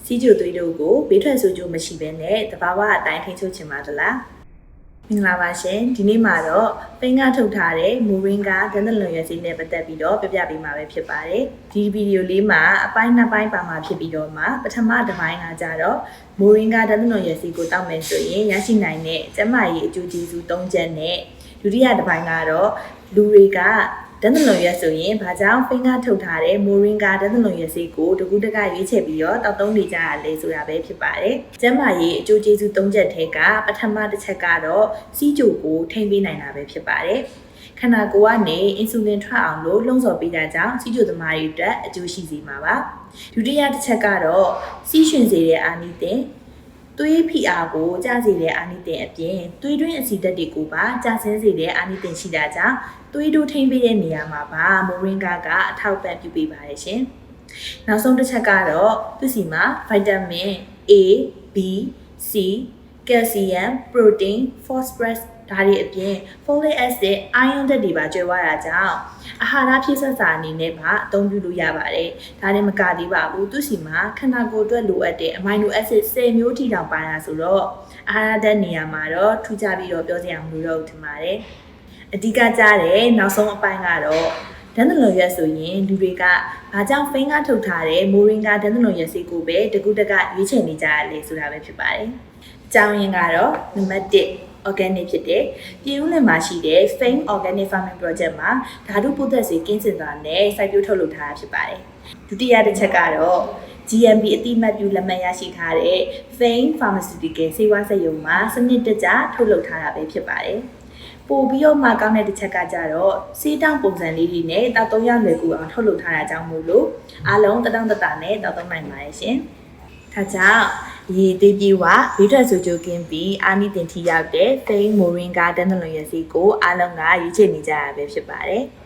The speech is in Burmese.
စီးကျိုသွေးတို့ကိုဘေးထွက်ဆိုးကျိုးမရှိဘဲနဲ့တဘာဝအတိုင်းထိန်းချုပ်ချင်ပါသလားမင်္ဂလာပါရှင်ဒီနေ့မှာတော့ပိန်းကထုတ်ထားတဲ့မူရင်းကဒန်းသလွန်ရွက်စီနဲ့ပတ်သက်ပြီးတော့ပြပြပေးမှာပဲဖြစ်ပါတယ်ဒီဗီဒီယိုလေးမှာအပိုင်းနှစ်ပိုင်းပါမှာဖြစ်ပြီးတော့မှပထမတစ်ပိုင်းကကြတော့မူရင်းကဒန်းသလွန်ရွက်စီကိုတောက်မယ်ဆိုရင်ရရှိနိုင်တဲ့ကျန်းမာရေးအကျိုးကျေးဇူး၃ချက်နဲ့ဒုတိယတစ်ပိုင်းကတော့လူတွေကဒန်းသလွန်ရွက်ဆိုရင်ဘာကြောင့်ပိန်းကထုတ်ထားတဲ့မိုရင်းကဒန်းသလွန်ရွက်စီကိုတကူးတကရွေးချယ်ပြီးတော့တောက်သုံးနေကြရလေဆိုတာပဲဖြစ်ပါတယ်။ကျန်းမာရေးအကျိုးကျေးဇူး၃ချက်ထဲကပထမတစ်ချက်ကတော့စီးကျိုကိုထိန်းပေးနိုင်တာပဲဖြစ်ပါတယ်။ခန္ဓာကိုယ်ကနေအင်ဆူလင်ထွက်အောင်လို့လှုံ့ဆော်ပေးတာကြောင့်စီးကျိုသမားတွေအတွက်အကျိုးရှိစေမှာပါ။ဒုတိယတစ်ချက်ကတော့စီးရှင်စေတဲ့အာနိသင်သွေးဖိအားကိုကျစေတဲ့အာနိသင်အပြင်သွေးတွင်းအဆီဓာတ်တွေကိုပါကျဆင်းစေတဲ့အာနိသင်ရှိတာကြောင့်သွေးတို့ထိန်းပေးတဲ့နေရာမှာပါမိုရင်းကအထောက်ပံ့ပြုပေးပါတယ်ရှင်။နောက်ဆုံးတစ်ချက်ကတော့သူစီမှာဗိုက်တာမင် A, B, C, ကယ်လ်ဆီယမ်, ပရိုတိန်း, ဖော့စဖရပ်စ်ဒါတွေအပြင် folic acid, iron ဓာတ်တွေပါကျွဲဝါတာကြောင့်အာဟာရဖြည့်စွက်စာအနေနဲ့ပါအသုံးပြုလို့ရပါတယ်။ဒါနဲ့မကသေးပါဘူးသူစီမှာခန္ဓာကိုယ်အတွက်လိုအပ်တဲ့အမိုင်နိုအက်ဆစ်10မျိုးထိတောင်ပါတာဆိုတော့အာဟာရဓာတ်နေရာမှာတော့ထူးခြားပြီးတော့ပြောစရာမလိုတော့ဘူးထင်ပါတယ်။အဓိကကျတဲ့နောက်ဆုံးအပိုင်းကတော့ဒန်းသလွန်ရွက်ဆိုရင်လူတွေကဘာကြောင့်ဖိန်းကထုတ်ထားတဲ့မိုရင်းကဒန်းသလွန်ရွက်စီကိုပဲတကူးတကရွေးချယ်နေကြရလဲဆိုတာပဲဖြစ်ပါတယ်။အကြောင်းရင်းကတော့နံပါတ်1 organic ဖြစ်တဲ့ပြည်ဦးလွင်မှာရှိတဲ့ Fame Organic Farming Project မှာဓာတုပိုးသက်ဆေးကင်းစင်စွာနဲ့စိုက်ပျိုးထုတ်လုပ်ထားတာဖြစ်ပါတယ်။ဒုတိယတစ်ချက်ကတော့ GMP အတိအမှတ်ပြုလက်မှတ်ရရှိထားတဲ့ Fame Pharmaceutical ဆေးဝါးစက်ရုံမှာစနစ်တကျထုတ်လုပ်ထားတာပဲဖြစ်ပါတယ်။ပို့ပြီးတော့မှကောင်းတဲ့တစ်ချက်ကကြတော့စီးတောင်ပုံစံလေးတွေနဲ့တောက်သုံးရလွယ်ကူအောင်ထုတ်လုပ်ထားတာကြောင့်မို့လို့အားလုံးတတောင့်တတနဲ့တောက်သုံးနိုင်ပါတယ်ရှင်။ဒါကြောင့်ရေသေးပြေဝဘေးထွက်ဆိုးကျိုးကင်းပြီးအာနိသင်ထိရောက်တဲ့ဖိန်းမိုရင်းကဒန်းသလွန်ရွက်စီကိုအားလုံးကရွေးချယ်နေကြရပဲဖြစ်ပါတယ်။